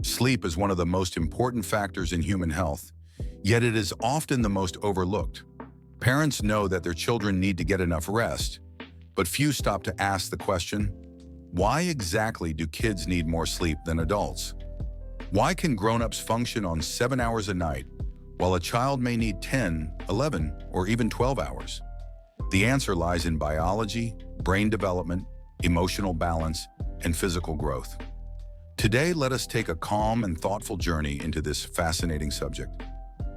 Sleep is one of the most important factors in human health, yet it is often the most overlooked. Parents know that their children need to get enough rest, but few stop to ask the question, why exactly do kids need more sleep than adults? Why can grown-ups function on 7 hours a night, while a child may need 10, 11, or even 12 hours? The answer lies in biology, brain development, emotional balance, and physical growth. Today, let us take a calm and thoughtful journey into this fascinating subject.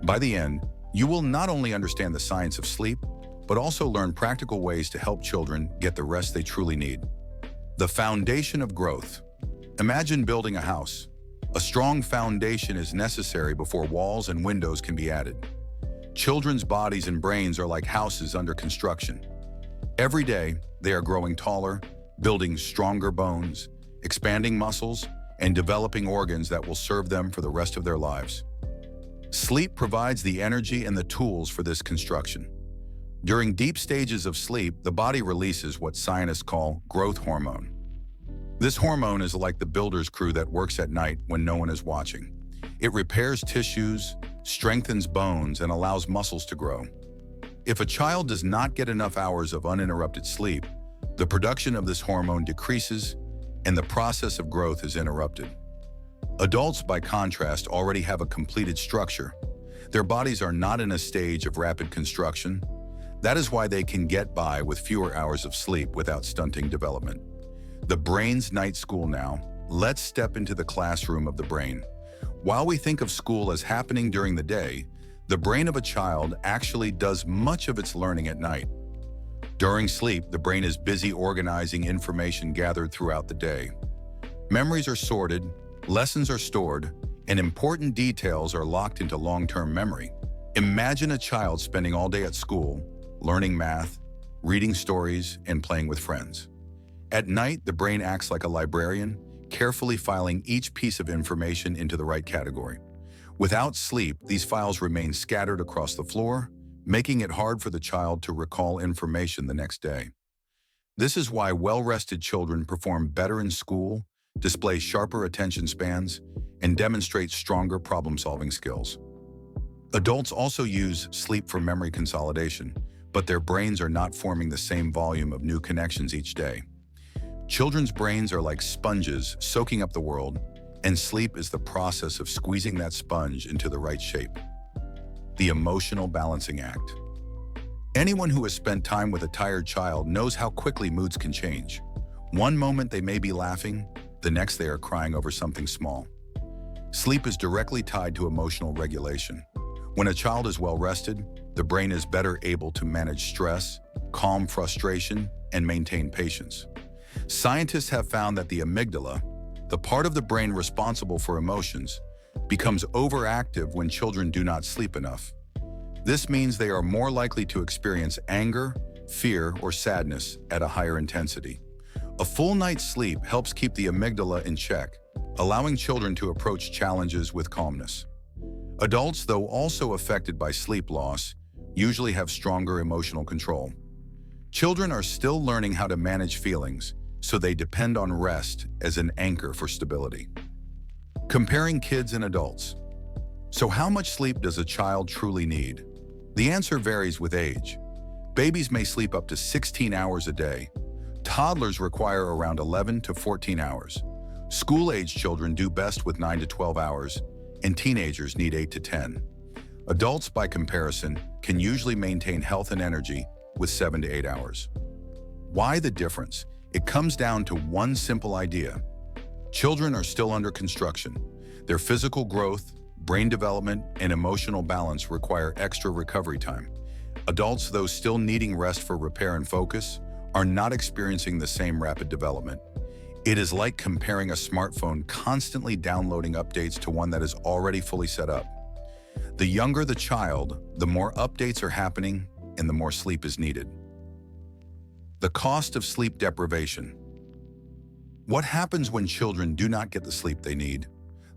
By the end, you will not only understand the science of sleep, but also learn practical ways to help children get the rest they truly need. The foundation of growth. Imagine building a house. A strong foundation is necessary before walls and windows can be added. Children's bodies and brains are like houses under construction. Every day, they are growing taller, building stronger bones, expanding muscles, and developing organs that will serve them for the rest of their lives. Sleep provides the energy and the tools for this construction. During deep stages of sleep, the body releases what scientists call growth hormone. This hormone is like the builder's crew that works at night when no one is watching. It repairs tissues, strengthens bones, and allows muscles to grow. If a child does not get enough hours of uninterrupted sleep, the production of this hormone decreases and the process of growth is interrupted. Adults, by contrast, already have a completed structure. Their bodies are not in a stage of rapid construction. That is why they can get by with fewer hours of sleep without stunting development. The brain's night school now. Let's step into the classroom of the brain. While we think of school as happening during the day, the brain of a child actually does much of its learning at night. During sleep, the brain is busy organizing information gathered throughout the day. Memories are sorted, lessons are stored, and important details are locked into long-term memory. Imagine a child spending all day at school, learning math, reading stories, and playing with friends. At night, the brain acts like a librarian, carefully filing each piece of information into the right category. Without sleep, these files remain scattered across the floor, making it hard for the child to recall information the next day. This is why well-rested children perform better in school, display sharper attention spans, and demonstrate stronger problem-solving skills. Adults also use sleep for memory consolidation, but their brains are not forming the same volume of new connections each day. Children's brains are like sponges soaking up the world, and sleep is the process of squeezing that sponge into the right shape. The emotional balancing act. Anyone who has spent time with a tired child knows how quickly moods can change. One moment they may be laughing, the next they are crying over something small. Sleep is directly tied to emotional regulation. When a child is well rested, the brain is better able to manage stress, calm frustration, and maintain patience. Scientists have found that the amygdala, the part of the brain responsible for emotions, becomes overactive when children do not sleep enough. This means they are more likely to experience anger, fear, or sadness at a higher intensity. A full night's sleep helps keep the amygdala in check, allowing children to approach challenges with calmness. Adults, though also affected by sleep loss, usually have stronger emotional control. Children are still learning how to manage feelings, so they depend on rest as an anchor for stability. Comparing kids and adults. So how much sleep does a child truly need? The answer varies with age. Babies may sleep up to 16 hours a day. Toddlers require around 11 to 14 hours. School-age children do best with 9 to 12 hours, and teenagers need 8 to 10. Adults, by comparison, can usually maintain health and energy with 7 to 8 hours. Why the difference? It comes down to one simple idea. Children are still under construction. Their physical growth, brain development, and emotional balance require extra recovery time. Adults, though still needing rest for repair and focus, are not experiencing the same rapid development. It is like comparing a smartphone constantly downloading updates to one that is already fully set up. The younger the child, the more updates are happening and the more sleep is needed. The cost of sleep deprivation. What happens when children do not get the sleep they need?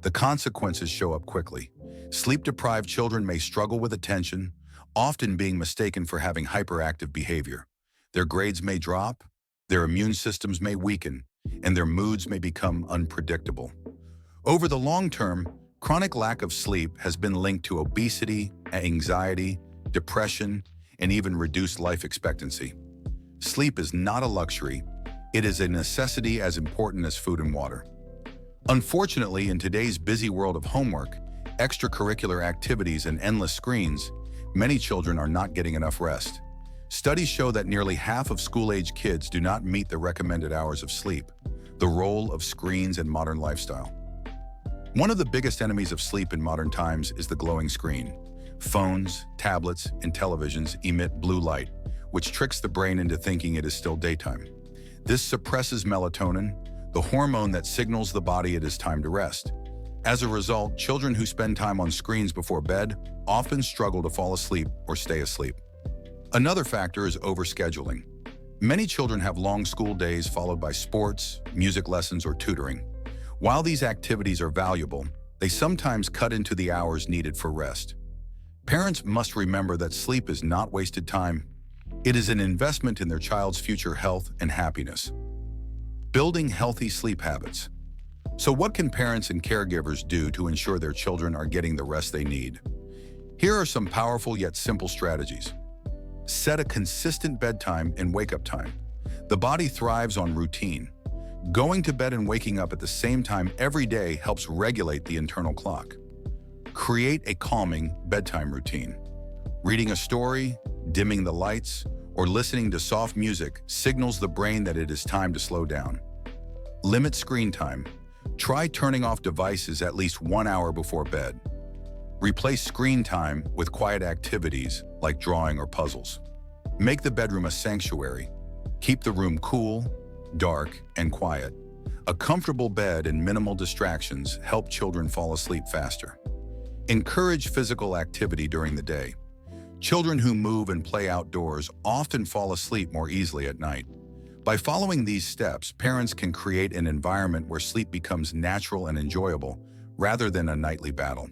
The consequences show up quickly. Sleep-deprived children may struggle with attention, often being mistaken for having hyperactive behavior. Their grades may drop, their immune systems may weaken, and their moods may become unpredictable. Over the long term, chronic lack of sleep has been linked to obesity, anxiety, depression, and even reduced life expectancy. Sleep is not a luxury. It is a necessity as important as food and water. Unfortunately, in today's busy world of homework, extracurricular activities, and endless screens, many children are not getting enough rest. Studies show that nearly half of school-age kids do not meet the recommended hours of sleep. The role of screens in modern lifestyle. One of the biggest enemies of sleep in modern times is the glowing screen. Phones, tablets, and televisions emit blue light, which tricks the brain into thinking it is still daytime. This suppresses melatonin, the hormone that signals the body it is time to rest. As a result, children who spend time on screens before bed often struggle to fall asleep or stay asleep. Another factor is overscheduling. Many children have long school days followed by sports, music lessons, or tutoring. While these activities are valuable, they sometimes cut into the hours needed for rest. Parents must remember that sleep is not wasted time. It is an investment in their child's future health and happiness. Building healthy sleep habits. So what can parents and caregivers do to ensure their children are getting the rest they need? Here are some powerful yet simple strategies. Set a consistent bedtime and wake-up time. The body thrives on routine. Going to bed and waking up at the same time every day helps regulate the internal clock. Create a calming bedtime routine. Reading a story, dimming the lights, or listening to soft music signals the brain that it is time to slow down. Limit screen time. Try turning off devices at least 1 hour before bed. Replace screen time with quiet activities like drawing or puzzles. Make the bedroom a sanctuary. Keep the room cool, dark, and quiet. A comfortable bed and minimal distractions help children fall asleep faster. Encourage physical activity during the day. Children who move and play outdoors often fall asleep more easily at night. By following these steps, parents can create an environment where sleep becomes natural and enjoyable rather than a nightly battle.